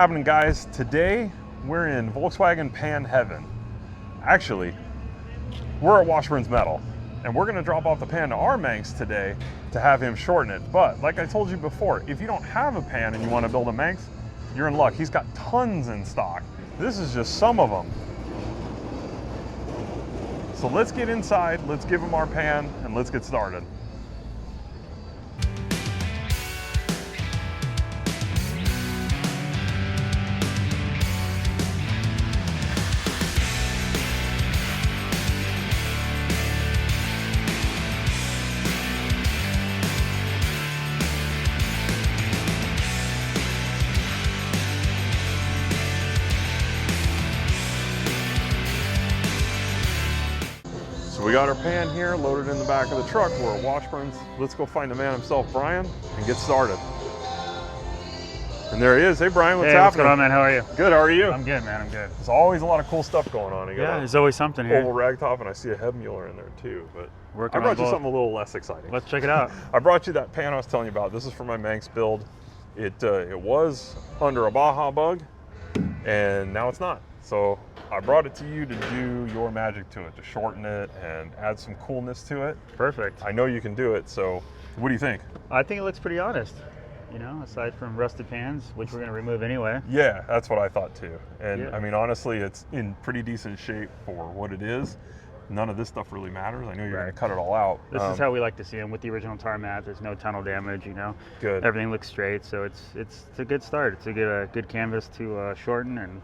Happening, guys? Today we're in Volkswagen pan heaven. Actually, we're at Washburns Metal and we're going to drop off the pan to our Manx today to have him shorten it. But like I told you before, if you don't have a pan and you want to build a Manx, you're in luck. He's got tons in stock. This is just some of them. So let's get inside, let's give him our pan, and let's get started. So we got our pan here loaded in the back of the truck. We're at Washburns. Let's go find the man himself, Brian, and get started. And there he is. Hey, Brian, what's happening? What's going on, man? How are you? Good, how are you? I'm good, man. I'm good. There's always a lot of cool stuff going on. You got there's always something here. Oval ragtop, and I see a head mueller in there too. But Working I brought on you both. something a little less exciting. Let's check it out. I brought you that pan I was telling you about. This is for my Manx build. It was under a Baja bug, and now it's not. So I brought it to you to do your magic to it, to shorten it and add some coolness to it. Perfect. I know you can do it, so what do you think? I think it looks pretty honest, you know, aside from rusted pans, which we're going to remove anyway. Yeah, that's what I thought too. And Yeah. I mean, honestly, it's in pretty decent shape for what it is. None of this stuff really matters. I know you're going to cut it all out. This is how we like to see them with the original tar mat. There's no tunnel damage, you know. Good. Everything looks straight, so it's a good start. It's a good canvas to shorten and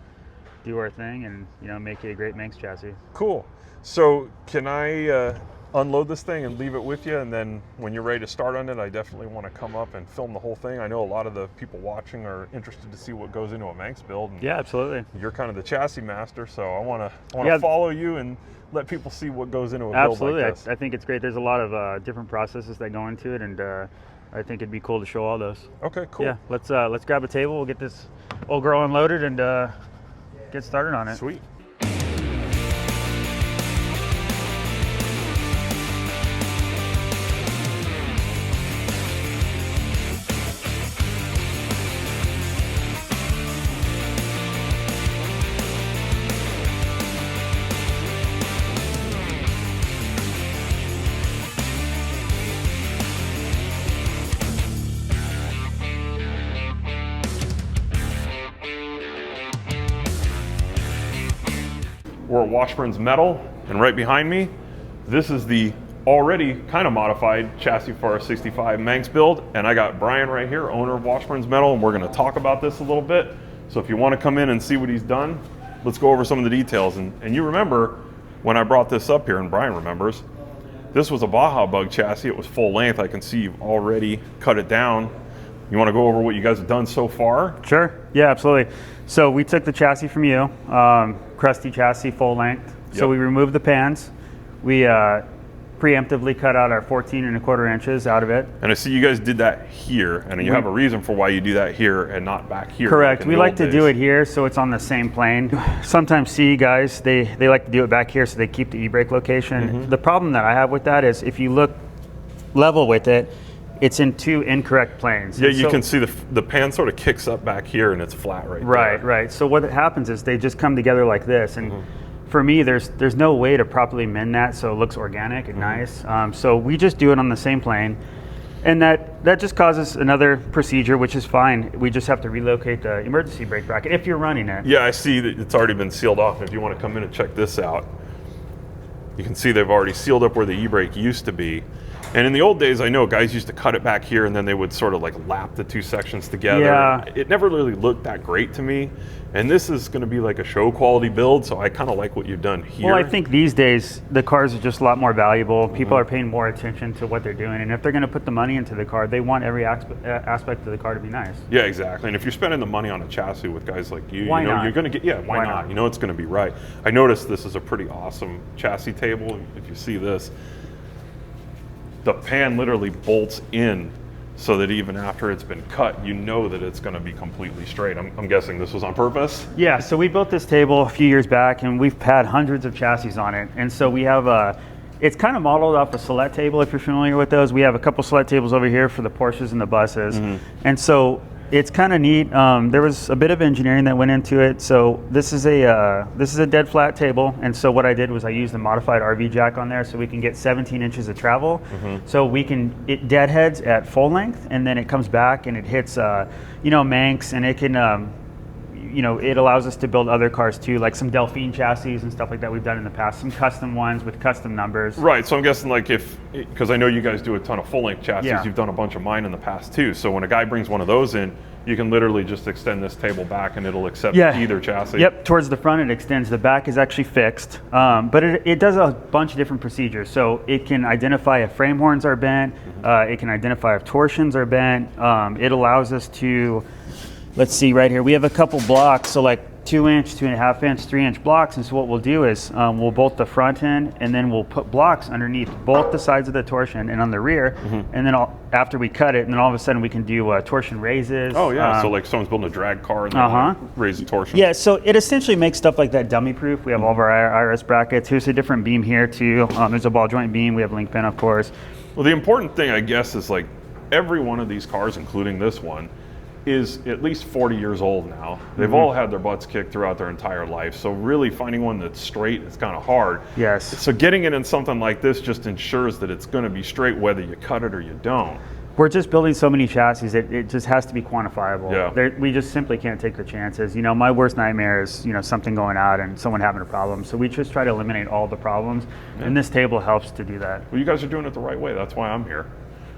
do our thing, and you know, make it a great Manx chassis. Cool. So can I unload this thing and leave it with you, and then when you're ready to start on it, I definitely want to come up and film the whole thing. I know a lot of the people watching are interested to see what goes into a Manx build. And Yeah, absolutely. you're kind of the chassis master, so I want to follow you and let people see what goes into a build like this. I think it's great. There's a lot of different processes that go into it, and I think it'd be cool to show all those. Okay, cool. Yeah, let's grab a table. We'll get this old girl unloaded and get started on it. Sweet. We're at Washburns Metal, and right behind me, this is the already kind of modified chassis for our 65 Manx build, and I got Brian right here, owner of Washburns Metal, and we're going to talk about this a little bit. So if you want to come in and see what he's done, let's go over some of the details. And you remember when I brought this up here, and Brian remembers, this was a Baja bug chassis. It was full length. I can see you've already cut it down. You want to go over what you guys have done so far? Sure. Yeah, absolutely. So we took the chassis from you, crusty chassis, full length. So Yep. we removed the pans. We preemptively cut out our 14 1/4 inches out of it. And I see you guys did that here, and you have a reason for why you do that here and not back here. Correct. in We the like old to days. do it here so it's on the same plane. Sometimes see guys, they like to do it back here so they keep the e-brake location. Mm-hmm. The problem that I have with that is if you look level with it, it's in two incorrect planes. Yeah, you So- can see the pan sort of kicks up back here, and it's flat right Right, there. right. So what happens is they just come together like this, and for me, there's no way to properly mend that so it looks organic and nice. So we just do it on the same plane, and that just causes another procedure, which is fine. We just have to relocate the emergency brake bracket if you're running it. Yeah, I see that it's already been sealed off. If you want to come in and check this out, you can see they've already sealed up where the e-brake used to be. And in the old days, I know guys used to cut it back here and then they would sort of like lap the two sections together. Yeah. It never really looked that great to me. And this is going to be like a show quality build, so I kind of like what you've done here. Well, I think these days the cars are just a lot more valuable. People are paying more attention to what they're doing, and if they're going to put the money into the car, they want every aspect of the car to be nice. Yeah, exactly. And if you're spending the money on a chassis with guys like you, Why you know, not? you're going to get, why not? You know it's going to be right. I noticed this is a pretty awesome chassis table. If you see this, the pan literally bolts in so that even after it's been cut, you know that it's going to be completely straight. I'm guessing this was on purpose? Yeah, so we built this table a few years back, and we've had hundreds of chassis on it. And so we have it's kind of modeled off a Select table, if you're familiar with those. We have a couple Select tables over here for the Porsches and the buses. And so It's kind of neat. There was a bit of engineering that went into it. So this is a dead flat table, and so what I did was I used a modified RV jack on there, so we can get 17 inches of travel. So it deadheads at full length, and then it comes back and it hits, Manx, and it can. It allows us to build other cars too, like some Delphine chassis and stuff like that we've done in the past, some custom ones with custom numbers. Right, so I'm guessing because I know you guys do a ton of full-length chassis, Yeah. you've done a bunch of mine in the past too, so when a guy brings one of those in, you can literally just extend this table back and it'll accept either chassis. Yep, towards the front it extends. The back is actually fixed, but it does a bunch of different procedures. So it can identify if frame horns are bent, it can identify if torsions are bent. It allows us to, let's see right here, we have a couple blocks, so like 2 inch, 2.5 inch, 3 inch blocks. And so what we'll do is we'll bolt the front end, and then we'll put blocks underneath both the sides of the torsion and on the rear. And then after we cut it, and then all of a sudden we can do torsion raises. Oh yeah, so like someone's building a drag car and they raise the torsion. Yeah, so it essentially makes stuff like that dummy proof. We have all of our IRS brackets. Here's a different beam here too. There's a ball joint beam. We have link pin, of course. Well, the important thing, I guess, is like every one of these cars, including this one, is at least 40 years old now. They've all had their butts kicked throughout their entire life. So really finding one that's straight is kind of hard. Yes. So getting it in something like this just ensures that it's going to be straight whether you cut it or you don't. We're just building so many chassis, it just has to be quantifiable. Yeah. We just simply can't take the chances. My worst nightmare is, something going out and someone having a problem. So we just try to eliminate all the problems. Yeah. And this table helps to do that. Well, you guys are doing it the right way. That's why I'm here.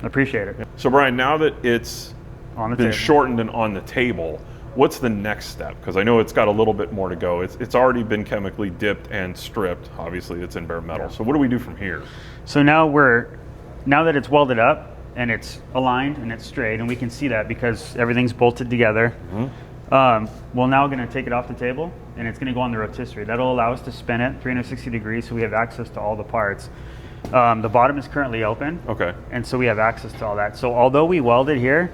I appreciate it. So Brian, now that it's on the been table. shortened and on the table, what's the next step? Because I know it's got a little bit more to go. It's already been chemically dipped and stripped. Obviously, it's in bare metal. Yeah. So what do we do from here? So now that it's welded up and it's aligned and it's straight, and we can see that because everything's bolted together. We're now going to take it off the table, and it's going to go on the rotisserie. That'll allow us to spin it 360 degrees, so we have access to all the parts. The bottom is currently open. Okay. And so we have access to all that. So although we weld it here,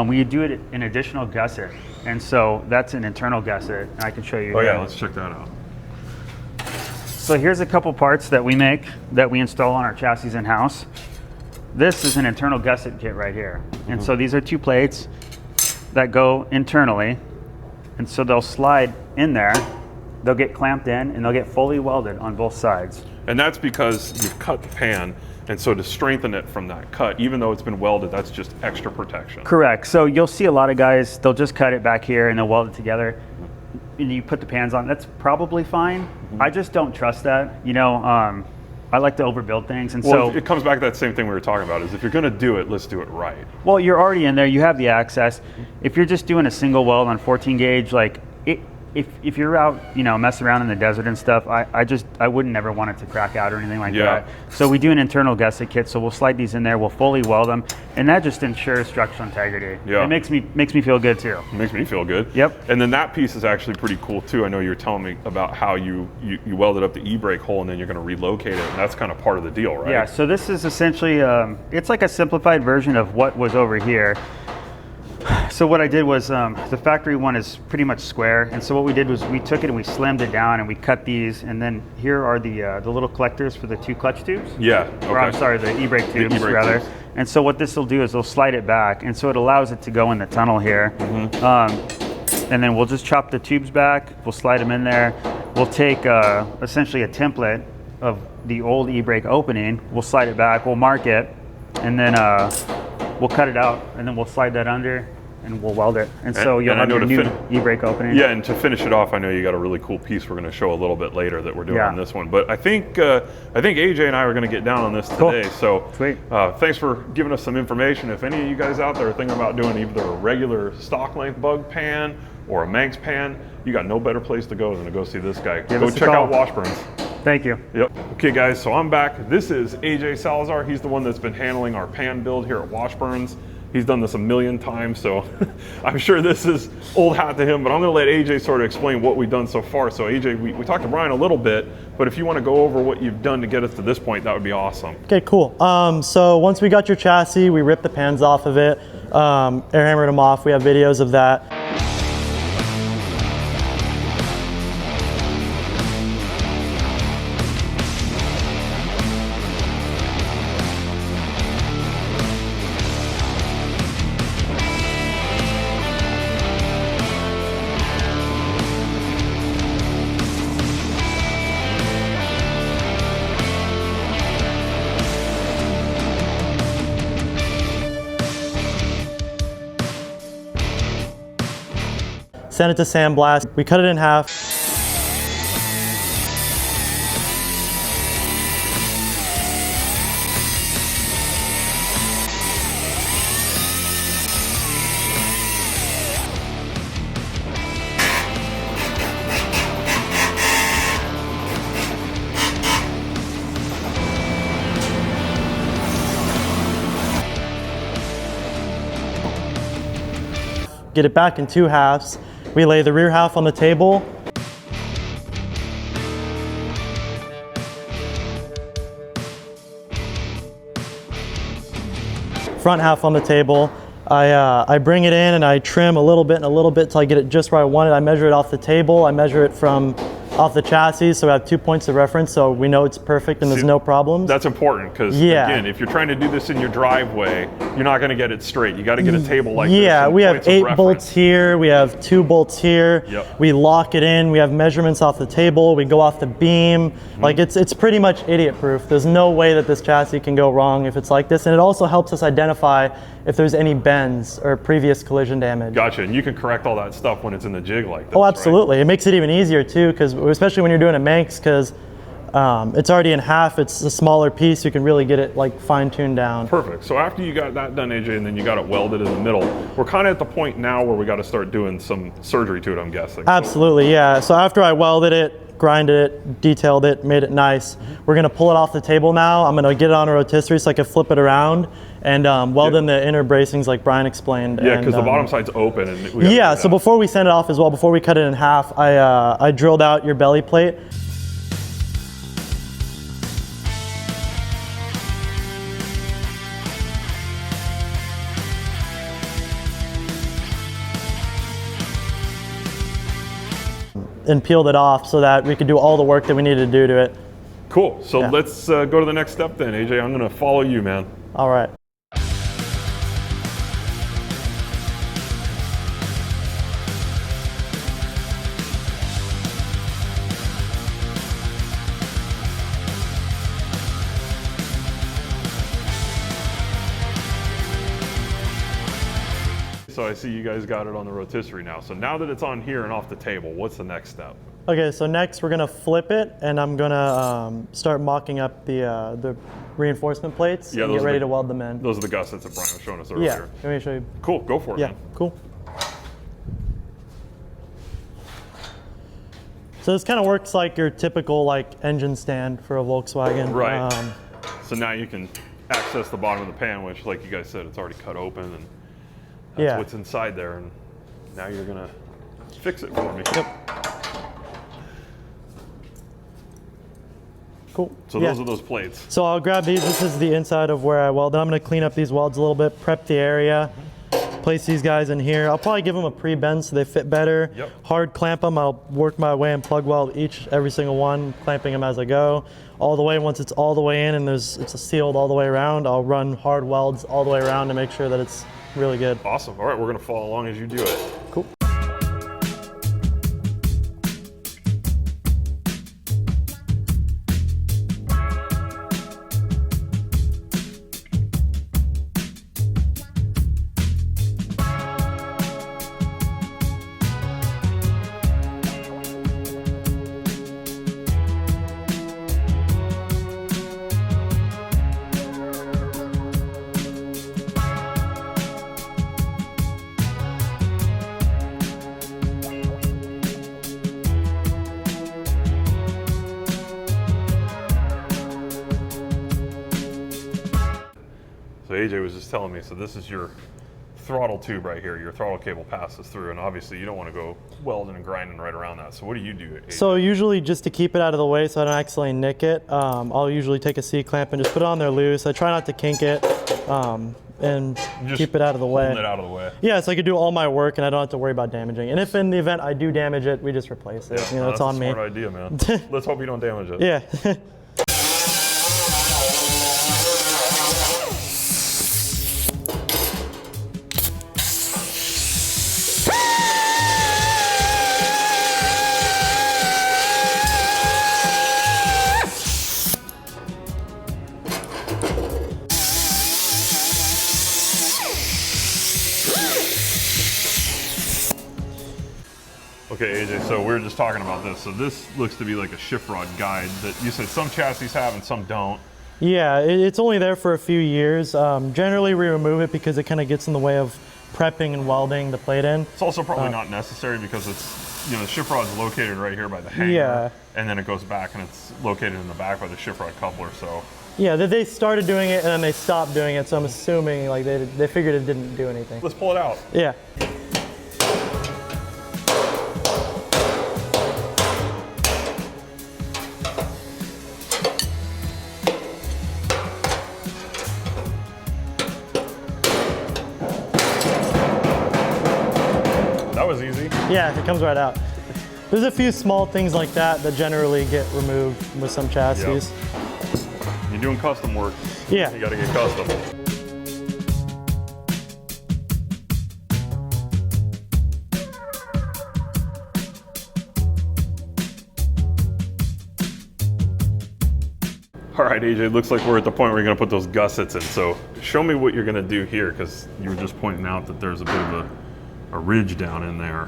we do it in additional gusset, and so that's an internal gusset. I can show you. Oh yeah, let's check that out. So here's a couple parts that we make that we install on our chassis in-house. This is an internal gusset kit right here, and so these are 2 plates that go internally, and so they'll slide in there. They'll get clamped in, and they'll get fully welded on both sides. And that's because you've cut the pan. And so to strengthen it from that cut, even though it's been welded, that's just extra protection. Correct. So you'll see a lot of guys, they'll just cut it back here and they'll weld it together. And you put the pans on, that's probably fine. I just don't trust that. I like to overbuild things. And well, so it comes back to that same thing we were talking about, is if you're going to do it, let's do it right. Well, you're already in there, you have the access. If you're just doing a single weld on 14 gauge, like if you're out, messing around in the desert and stuff, I wouldn't ever want it to crack out or anything like that. So we do an internal gusset kit, so we'll slide these in there, we'll fully weld them, and that just ensures structural integrity. Yeah. It makes me feel good too. It makes me feel good. Yep. And then that piece is actually pretty cool too. I know you were telling me about how you welded up the e-brake hole and then you're going to relocate it, and that's kind of part of the deal, right? Yeah, so this is essentially, it's like a simplified version of what was over here. So what I did was, the factory one is pretty much square, and so what we did was we took it and we slimmed it down and we cut these, and then here are the little collectors for the 2 clutch tubes. Yeah. Okay. Or I'm sorry, the e-brake tubes rather. Tubes. And so what this will do is they'll slide it back, and so it allows it to go in the tunnel here. And then we'll just chop the tubes back, we'll slide them in there. We'll take essentially a template of the old e-brake opening, we'll slide it back, we'll mark it, and then we'll cut it out, and then we'll slide that under and we'll weld it. And so you'll have your new e-brake opening. Yeah, and to finish it off, I know you got a really cool piece we're going to show a little bit later that we're doing on this one. But I think AJ and I are going to get down on this today. So sweet. Thanks for giving us some information. If any of you guys out there are thinking about doing either a regular stock length bug pan or a Manx pan, you got no better place to go than to go see this guy. Go check out Washburns. Thank you. Yep. Okay guys, so I'm back. This is AJ Salazar. He's the one that's been handling our pan build here at Washburns. He's done this a million times, so I'm sure this is old hat to him, but I'm gonna let AJ sort of explain what we've done so far. So AJ, we talked to Brian a little bit, but if you wanna go over what you've done to get us to this point, that would be awesome. Okay, cool. So once we got your chassis, we ripped the pans off of it, air hammered them off. We have videos of that. sent it to sandblast. We cut it in half. Get it back in 2 halves. We lay the rear half on the table. Front half on the table. I bring it in and I trim a little bit and a little bit till I get it just where I want it. I measure it off the table. I measure it from off the chassis, so I have 2 points of reference, so we know it's perfect and there's no problems. That's important because, again, if you're trying to do this in your driveway, you're not going to get it straight. You got to get a table like this. Yeah, we have 8 bolts here. We have 2 bolts here. Yep. We lock it in. We have measurements off the table. We go off the beam. Like it's pretty much idiot proof. There's no way that this chassis can go wrong if it's like this. And it also helps us identify if there's any bends or previous collision damage. Gotcha, and you can correct all that stuff when it's in the jig like this. Oh, absolutely. Right? It makes it even easier too, because especially when you're doing a Manx, because it's already in half. It's a smaller piece. You can really get it like fine-tuned down. Perfect. So after you got that done, AJ, and then you got it welded in the middle, we're kind of at the point now where we got to start doing some surgery to it, I'm guessing. Absolutely, yeah. So after I welded it, grinded it, detailed it, made it nice, we're gonna pull it off the table now. I'm gonna get it on a rotisserie so I can flip it around and weld in the inner bracings like Brian explained. Yeah, because the bottom side's open. And so before we send it off as well, before we cut it in half, I drilled out your belly plate. And peeled it off so that we could do all the work that we needed to do to it. Cool. So let's go to the next step then, AJ. I'm going to follow you, man. All right. So I see you guys got it on the rotisserie now. So now that it's on here and off the table, what's the next step? Okay, so next we're gonna flip it, and I'm gonna start mocking up the reinforcement plates and get ready to weld them in. Those are the gussets that Brian was showing us earlier. Yeah, let me show you. Cool, go for it, man. Cool. So this kind of works like your typical like engine stand for a Volkswagen. Right. So now you can access the bottom of the pan, which, like you guys said, it's already cut open, and that's what's inside there. And now you're gonna fix it for me. Yep. Cool. So those are those plates. So I'll grab these. This is the inside of where I welded. I'm gonna clean up these welds a little bit, prep the area, place these guys in here. I'll probably give them a pre-bend so they fit better. Yep. Hard clamp them. I'll work my way and plug weld every single one, clamping them as I go. All the way, once it's all the way in and it's sealed all the way around, I'll run hard welds all the way around to make sure that it's really good. Awesome. All right, we're gonna follow along as you do it. Cool. So AJ was just telling me, so this is your throttle tube right here. Your throttle cable passes through, and obviously you don't want to go welding and grinding right around that. So what do you do, AJ? So usually, just to keep it out of the way so I don't accidentally nick it, I'll usually take a C-clamp and just put it on there loose. I try not to kink it and just keep it out of the way. Holding it out of the way. Yeah, so I can do all my work and I don't have to worry about damaging. And if in the event I do damage it, we just replace it. Yeah, it's on me. That's a smart idea, man. Let's hope you don't damage it. Yeah. Okay, AJ, so we were just talking about this. So this looks to be like a shift rod guide that you said some chassis have and some don't. Yeah, it's only there for a few years. Generally, we remove it because it kind of gets in the way of prepping and welding the plate in. It's also probably not necessary because it's, you know, the shift rod's located right here by the hanger. Yeah. And then it goes back and it's located in the back by the shift rod coupler, so. Yeah, they started doing it and then they stopped doing it, so I'm assuming like they figured it didn't do anything. Let's pull it out. Yeah. That was easy. Yeah, it comes right out. There's a few small things like that that generally get removed with some chassis. Yep. You're doing custom work. Yeah. You gotta get custom. All right, AJ, looks like we're at the point where you're gonna put those gussets in. So show me what you're gonna do here, because you were just pointing out that there's a bit of a ridge down in there.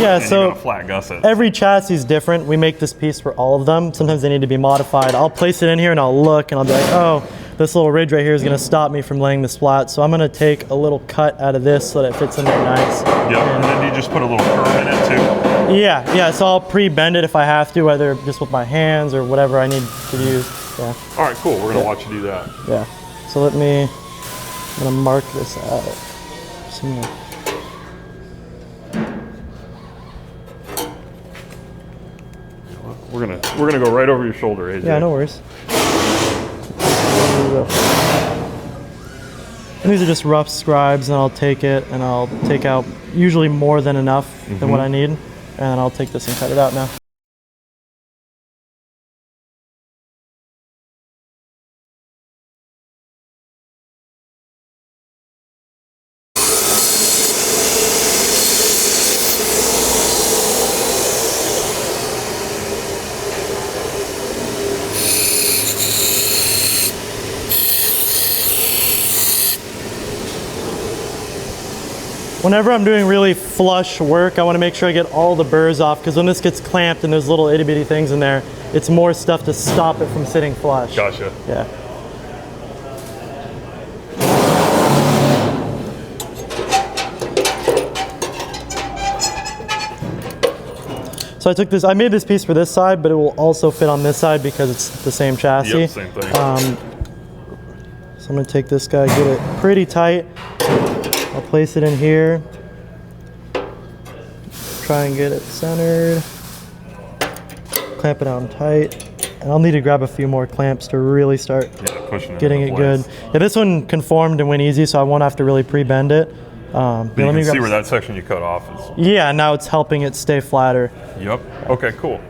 Yeah, and so you got a flat gusset. every chassis is different. We make this piece for all of them. Sometimes they need to be modified. I'll place it in here and I'll look and I'll be like, oh, this little ridge right here is gonna stop me from laying this flat. So I'm gonna take a little cut out of this so that it fits in there nice. Yep, and then you just put a little curve in it too. Yeah, so I'll pre-bend it if I have to, whether just with my hands or whatever I need to use. Yeah. All right, cool. We're gonna watch you do that. Yeah. So I'm gonna mark this out. So I'm gonna- We're gonna go right over your shoulder, AJ. Yeah, no worries. There we go. And these are just rough scribes, and I'll take it and I'll take out usually more than enough than what I need, and then I'll take this and cut it out now. Whenever I'm doing really flush work, I want to make sure I get all the burrs off, because when this gets clamped and there's little itty bitty things in there, it's more stuff to stop it from sitting flush. Gotcha. Yeah. So I made this piece for this side, but it will also fit on this side because it's the same chassis. Yep, same thing. So I'm gonna take this guy, get it pretty tight. I'll place it in here. Try and get it centered. Clamp it down tight. And I'll need to grab a few more clamps to really start getting it good. Yeah, this one conformed and went easy, so I won't have to really pre-bend it. But you can see where that section you cut off is. Yeah, now it's helping it stay flatter. Yep. Okay, cool.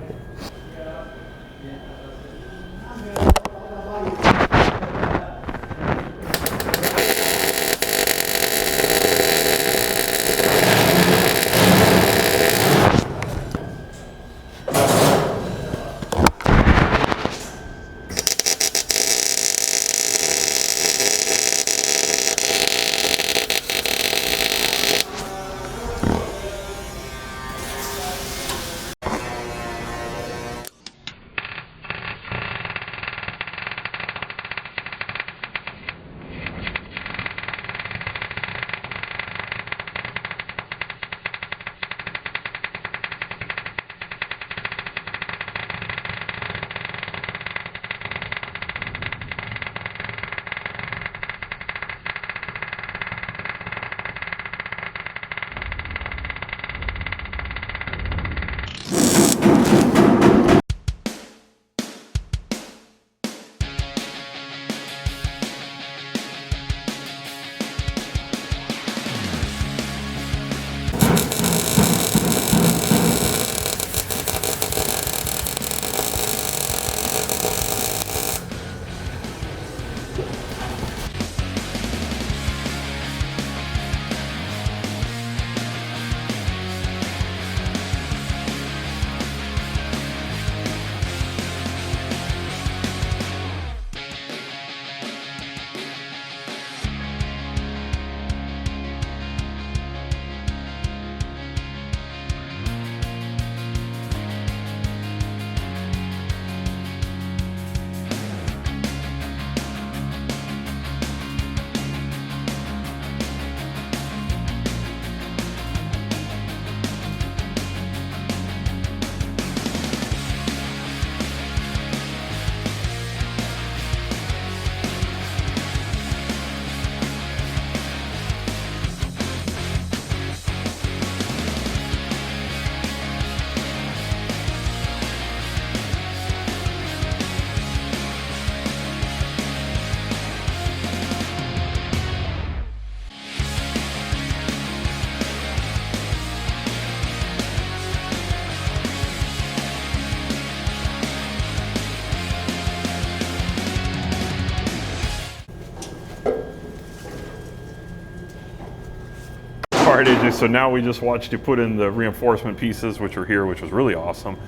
All right, AJ, so now we just watched you put in the reinforcement pieces, which are here, which was really awesome.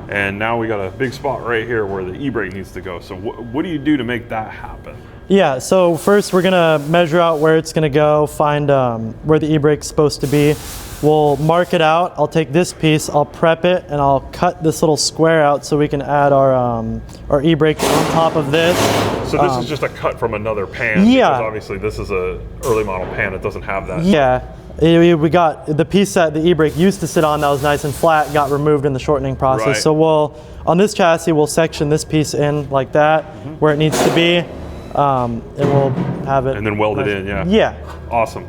And now we got a big spot right here where the e-brake needs to go. So what do you do to make that happen? Yeah, so first we're gonna measure out where it's gonna go, find where the e-brake's supposed to be. We'll mark it out. I'll take this piece, I'll prep it, and I'll cut this little square out so we can add our e-brake on top of this. So this is just a cut from another pan? Yeah. Because obviously this is a early model pan, it doesn't have that. Yeah, we got the piece that the e-brake used to sit on that was nice and flat, got removed in the shortening process. Right. So on this chassis, we'll section this piece in like that, where it needs to be, and we'll have it. And then weld it in, yeah. Yeah. Awesome.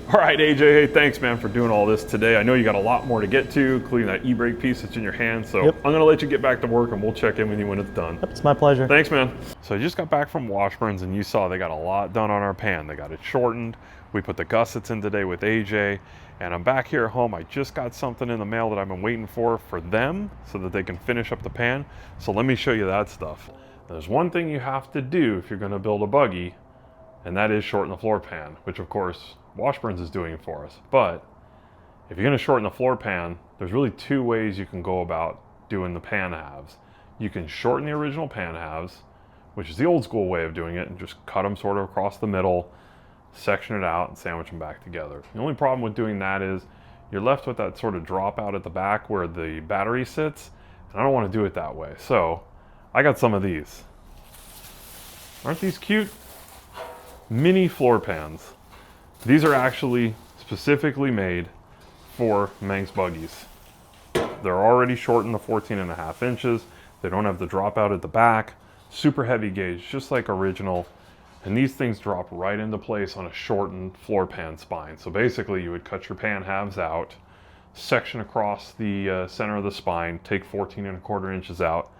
All right, AJ, hey, thanks, man, for doing all this today. I know you got a lot more to get to, including that e-brake piece that's in your hand. So Yep. I'm going to let you get back to work, and we'll check in with you when it's done. Yep, it's my pleasure. Thanks, man. So I just got back from Washburns, and you saw they got a lot done on our pan. They got it shortened. We put the gussets in today with AJ, and I'm back here at home. I just got something in the mail that I've been waiting for them so that they can finish up the pan. So let me show you that stuff. There's one thing you have to do if you're going to build a buggy, and that is shorten the floor pan, which of course Washburns is doing for us. But if you're going to shorten the floor pan, there's really two ways you can go about doing the pan halves. You can shorten the original pan halves, which is the old school way of doing it, and just cut them sort of across the middle, section it out, and sandwich them back together. The only problem with doing that is you're left with that sort of drop out at the back where the battery sits, and I don't want to do it that way. So I got some of these. Aren't these cute? Mini floor pans. These are actually specifically made for Manx buggies. They're already shortened to 14.5 inches. They don't have the dropout at the back. Super heavy gauge, just like original. And these things drop right into place on a shortened floor pan spine. So basically you would cut your pan halves out, section across the center of the spine, take 14.25 inches out,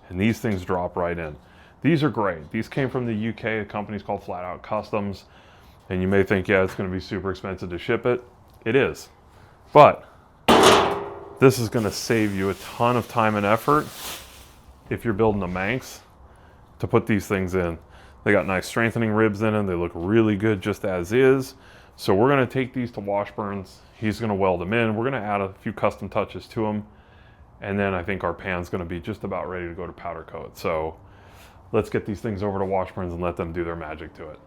and these things drop right in. These are great. These came from the UK, a company's called Flat Out Customs. And you may think, yeah, it's going to be super expensive to ship it. It is. But this is going to save you a ton of time and effort if you're building a Manx to put these things in. They got nice strengthening ribs in them. They look really good just as is. So we're going to take these to Washburns. He's going to weld them in. We're going to add a few custom touches to them. And then I think our pan's going to be just about ready to go to powder coat. So let's get these things over to Washburns and let them do their magic to it.